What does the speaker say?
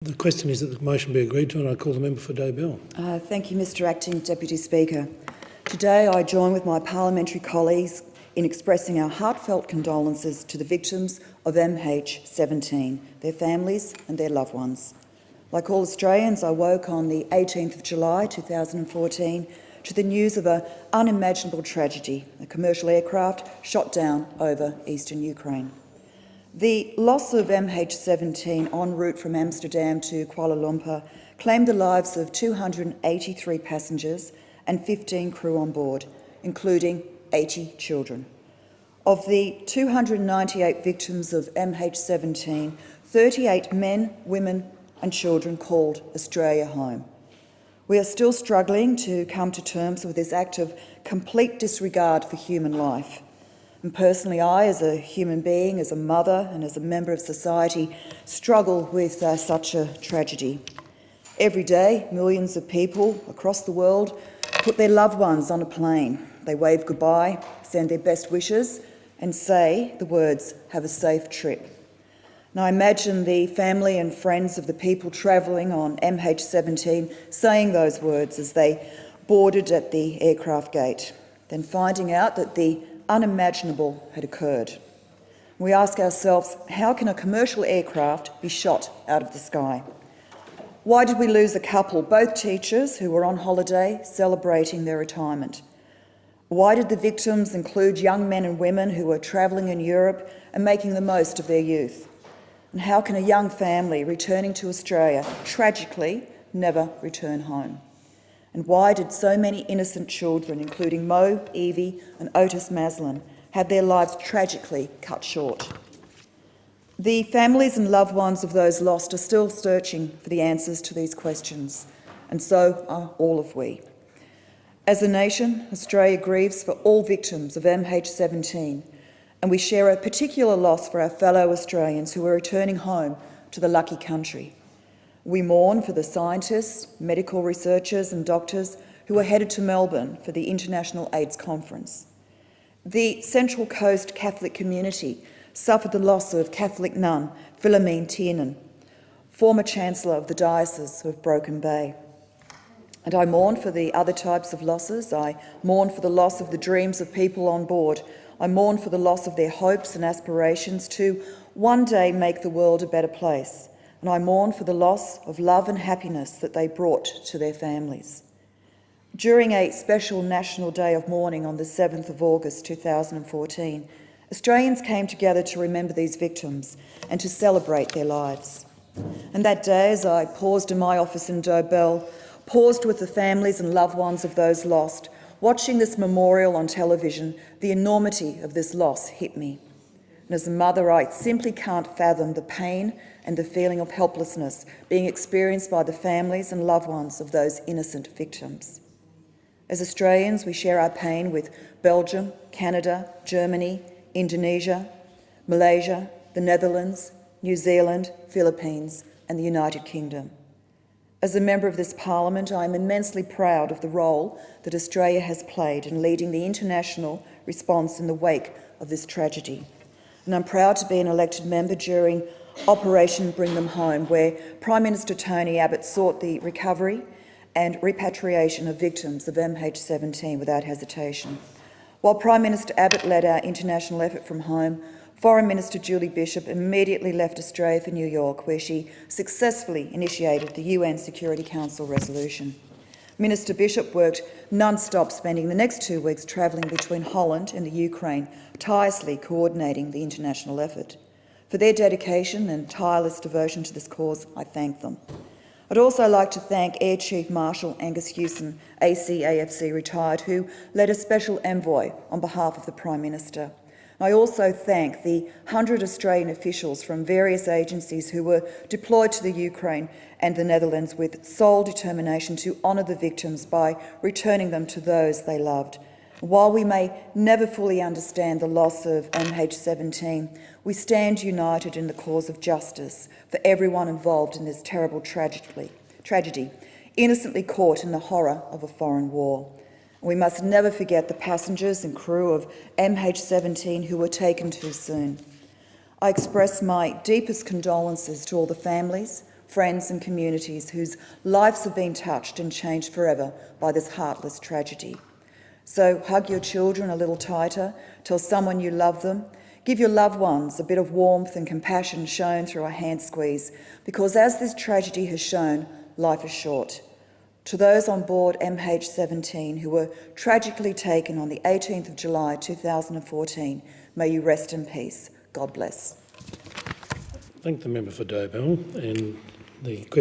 The question is that the motion be agreed to, and I call the member for Day-Bell. Thank you, Mr Acting Deputy Speaker. Today I join with my parliamentary colleagues in expressing our heartfelt condolences to the victims of MH17, their families and their loved ones. Like all Australians, I woke on the 18th of July 2014 to the news of an unimaginable tragedy, a commercial aircraft shot down over eastern Ukraine. The loss of MH17 en route from Amsterdam to Kuala Lumpur claimed the lives of 283 passengers and 15 crew on board, including 80 children. Of the 298 victims of MH17, 38 men, women and children called Australia home. We are still struggling to come to terms with this act of complete disregard for human life. And personally, I, as a human being, as a mother and as a member of society, struggle with such a tragedy. Every day, millions of people across the world put their loved ones on a plane. They wave goodbye, send their best wishes and say the words, "Have a safe trip." Now, I imagine the family and friends of the people travelling on MH17 saying those words as they boarded at the aircraft gate, then finding out that the unimaginable had occurred. We ask ourselves, how can a commercial aircraft be shot out of the sky? Why did we lose a couple, both teachers, who were on holiday celebrating their retirement? Why did the victims include young men and women who were travelling in Europe and making the most of their youth? And how can a young family returning to Australia tragically never return home? And why did so many innocent children, including Mo, Evie and Otis Maslin, have their lives tragically cut short? The families and loved ones of those lost are still searching for the answers to these questions, and so are all of we. As a nation, Australia grieves for all victims of MH17, and we share a particular loss for our fellow Australians who are returning home to the lucky country. We mourn for the scientists, medical researchers and doctors who are headed to Melbourne for the International AIDS Conference. The Central Coast Catholic community suffered the loss of Catholic nun Philomene Tiernan, former Chancellor of the Diocese of Broken Bay. And I mourn for the other types of losses. I mourn for the loss of the dreams of people on board. I mourn for the loss of their hopes and aspirations to one day make the world a better place. And I mourn for the loss of love and happiness that they brought to their families. During a special National Day of Mourning on the 7th of August 2014, Australians came together to remember these victims and to celebrate their lives. And that day, as I paused in my office in Day-Bell, paused with the families and loved ones of those lost, watching this memorial on television, the enormity of this loss hit me. And as a mother, I simply can't fathom the pain and the feeling of helplessness being experienced by the families and loved ones of those innocent victims. As Australians, we share our pain with Belgium, Canada, Germany, Indonesia, Malaysia, the Netherlands, New Zealand, Philippines and the United Kingdom. As a member of this Parliament, I am immensely proud of the role that Australia has played in leading the international response in the wake of this tragedy. And I'm proud to be an elected member during Operation Bring Them Home, where Prime Minister Tony Abbott sought the recovery and repatriation of victims of MH17 without hesitation. While Prime Minister Abbott led our international effort from home, Foreign Minister Julie Bishop immediately left Australia for New York, where she successfully initiated the UN Security Council resolution. Minister Bishop worked non-stop, spending the next 2 weeks travelling between Holland and the Ukraine, tirelessly coordinating the international effort. For their dedication and tireless devotion to this cause, I thank them. I'd also like to thank Air Chief Marshal Angus Hewson, ACAFC retired, who led a special envoy on behalf of the Prime Minister. I also thank the 100 Australian officials from various agencies who were deployed to the Ukraine and the Netherlands with sole determination to honour the victims by returning them to those they loved. While we may never fully understand the loss of MH17, we stand united in the cause of justice for everyone involved in this terrible tragedy, innocently caught in the horror of a foreign war. We must never forget the passengers and crew of MH17 who were taken too soon. I express my deepest condolences to all the families, friends and communities whose lives have been touched and changed forever by this heartless tragedy. So hug your children a little tighter, tell someone you love them, give your loved ones a bit of warmth and compassion shown through a hand squeeze, because as this tragedy has shown, life is short. To those on board MH17 who were tragically taken on the 18th of July 2014, may you rest in peace. God bless. Thank the member for Daybell, and the question